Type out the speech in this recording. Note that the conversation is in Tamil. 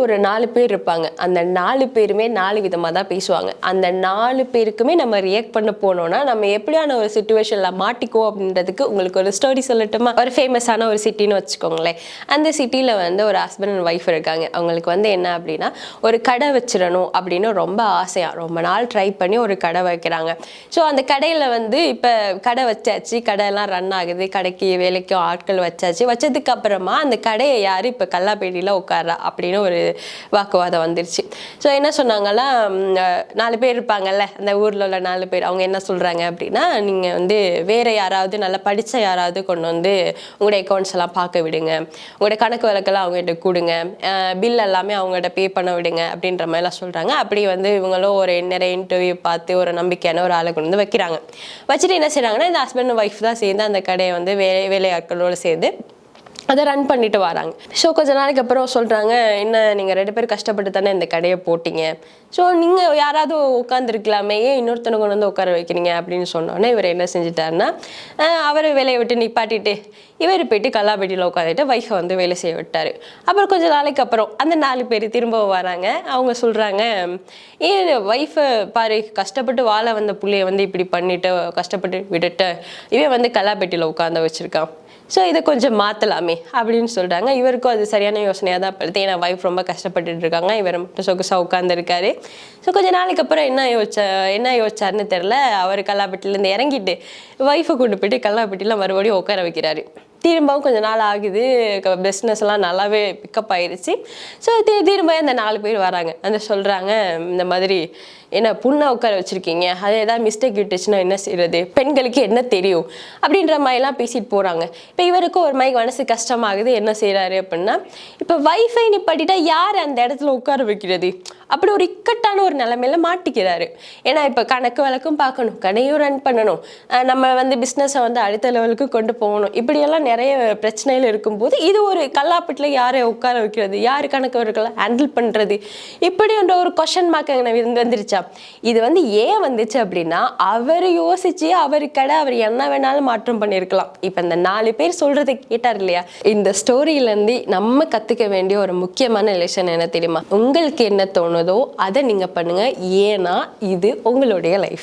ஒரு 4 பேர் இருப்பாங்க. அந்த 4 பேருமே 4 விதமா தான் பேசுவாங்க. அந்த 4 பேருக்குமே நம்ம ரியாக்ட் பண்ண போனோம்னா, நம்ம எப்படியான ஒரு சிச்சுவேஷன்ல மாட்டிக்குவோம் அப்படின்றதுக்கு உங்களுக்கு ஒரு ஸ்டோரி சொல்லட்டுமா? ஒரு ஃபேமஸான ஒரு சிட்டின்னு வச்சுக்கோங்களேன். அந்த சிட்டில வந்து ஒரு ஹஸ்பண்ட் அண்ட் ஒய்ஃப் இருக்காங்க. அவங்களுக்கு வந்து என்ன அப்படின்னா, ஒரு கடை வச்சிடணும் அப்படின்னு ரொம்ப ஆசையா, ரொம்ப நாள் ட்ரை பண்ணி ஒரு கடை வைக்கிறாங்க. ஸோ அந்த கடையில வந்து இப்ப கடை வச்சாச்சு, கடையெல்லாம் ரன் ஆகுது, கடைக்கு வேலைக்கும் ஆட்கள் வச்சாச்சு. வச்சதுக்கு அப்புறமா அந்த கடையை யாரு இப்ப கல்லாப்பேட்டியில உட்கார்றா அப்படின்னு ஒரு வாக்குவாதம் வந்துருச்சு. ஸோ என்ன சொன்னாங்கன்னா, 4 பேர் இருப்பாங்கல்ல, அந்த ஊர்ல உள்ள 4 பேர். அவங்க என்ன சொல்றாங்க அப்படின்னா, நீங்க வந்து வேற யாராவது நல்லா படிச்ச யாராவது கொண்டு வந்து உங்களுடைய அக்கௌண்ட்ஸ் எல்லாம் பார்க்க விடுங்க, உங்களுடைய கணக்கு வழக்கெல்லாம் அவங்ககிட்ட கொடுங்க, பில் எல்லாமே அவங்ககிட்ட பே பண்ண விடுங்க அப்படின்ற மாதிரிலாம் சொல்றாங்க. அப்படி வந்து இவங்களும் ஒரு நிறைய இன்டர்வியூ பார்த்து ஒரு நம்பிக்கையான ஒரு ஆளை கொண்டு வந்து வைக்கிறாங்க. வச்சுட்டு என்ன செய்றாங்கன்னா, இந்த ஹஸ்பண்ட் ஒய்ஃப் தான் சேர்ந்து அந்த கடையை வந்து வேலையாட்களோடு சேர்ந்து அதை ரன் பண்ணிட்டு வராங்க. ஸோ கொஞ்ச நாளைக்கு அப்புறம் சொல்கிறாங்க, என்ன நீங்கள் 2 பேரும் கஷ்டப்பட்டு தானே இந்த கடையை போட்டிங்க, ஸோ நீங்கள் யாராவது உட்காந்துருக்கலாமே, ஏன் இன்னொருத்தனை கொண்டு வந்து உட்கார வைக்கிறீங்க அப்படின்னு சொன்னோன்னே இவர் என்ன செஞ்சிட்டாருன்னா, அவர் வேலையை விட்டு நிப்பாட்டிட்டு இவர் போயிட்டு கல்லாப்பேட்டியில் உட்காந்துட்டு ஒய்ஃபை வந்து வேலை செய்ய விட்டார். அப்புறம் கொஞ்சம் நாளைக்கு அப்புறம் அந்த 4 பேர் திரும்ப வராங்க. அவங்க சொல்கிறாங்க, ஏன் ஒய்ஃபை பாரு, கஷ்டப்பட்டு வாழ வந்த புள்ளைய வந்து இப்படி பண்ணிட்டு கஷ்டப்பட்டு விட்டுட்டு இவன் வந்து கல்லாப்பேட்டியில் உட்காந்து வச்சுருக்கான், ஸோ இதை கொஞ்சம் மாற்றலாமே அப்படின்னு சொல்கிறாங்க. இவருக்கும் அது சரியான யோசனையாக தான் படுது. ஏன்னா ஒய்ஃப் ரொம்ப கஷ்டப்பட்டுட்டு இருக்காங்க, இவர் மட்டும் சொகுசாக உட்காந்துருக்காரு. ஸோ கொஞ்சம் நாளைக்கு அப்புறம் என்ன யோசிச்சாருன்னு தெரில, அவர் கல்லாப்பேட்டிலேருந்து இறங்கிட்டு ஒய்ஃபை கொண்டு போயிட்டு கல்லாப்பேட்டியில் மறுபடியும் உட்கார வைக்கிறாரு. திரும்பவும் கொஞ்சம் நாள் ஆகுது, பிஸ்னஸ் எல்லாம் நல்லாவே பிக்கப் ஆயிடுச்சு. ஸோ திரும்ப அந்த 4 பேர் வராங்க. அந்த சொல்கிறாங்க, இந்த மாதிரி என்ன புண்ணை உட்கார வச்சுருக்கீங்க, அது ஏதாவது மிஸ்டேக் விட்டுச்சுன்னா என்ன செய்யறது, பெண்களுக்கு என்ன தெரியும் அப்படின்ற மாதிரிலாம் பேசிட்டு போகிறாங்க. இப்போ இவருக்கும் ஒரு மாதிரி மனசு கஷ்டமாகுது. என்ன செய்கிறாரு அப்படின்னா, இப்போ வைஃபை நிப்பாட்டிட்டா யார் அந்த இடத்துல உட்கார வைக்கிறது, அப்படி ஒரு இக்கட்டான ஒரு நிலைமையில மாட்டிக்கிறாரு. ஏன்னா இப்போ கணக்கு வழக்கும் பார்க்கணும், கடையும் ரன் பண்ணணும், நம்ம வந்து பிஸ்னஸை வந்து அடுத்த லெவலுக்கு கொண்டு போகணும், இப்படியெல்லாம் நிறைய பிரச்சனைகள் இருக்கும்போது இது ஒரு கல்லாப்பட்டில் யாரை உட்கார வைக்கிறது, யார் கணக்கு வழக்கெல்லாம் ஹேண்டில் பண்ணுறது, இப்படின்ற ஒரு கொஷன் மார்க் வந்துருச்சா. இது வந்து ஏன் வந்துச்சு அப்படின்னா, அவர் யோசிச்சு அவர் கடை அவர் என்ன வேணாலும் மாற்றம் பண்ணியிருக்கலாம். இப்போ இந்த 4 பேர் சொல்றதை கேட்டார் இல்லையா, இந்த ஸ்டோரியிலேருந்து நம்ம கற்றுக்க வேண்டிய ஒரு முக்கியமான லெசன் என்ன தெரியுமா, உங்களுக்கு என்ன தோணுதோ அதை நீங்கள் பண்ணுங்க, ஏன்னா இது உங்களுடைய லைஃப்.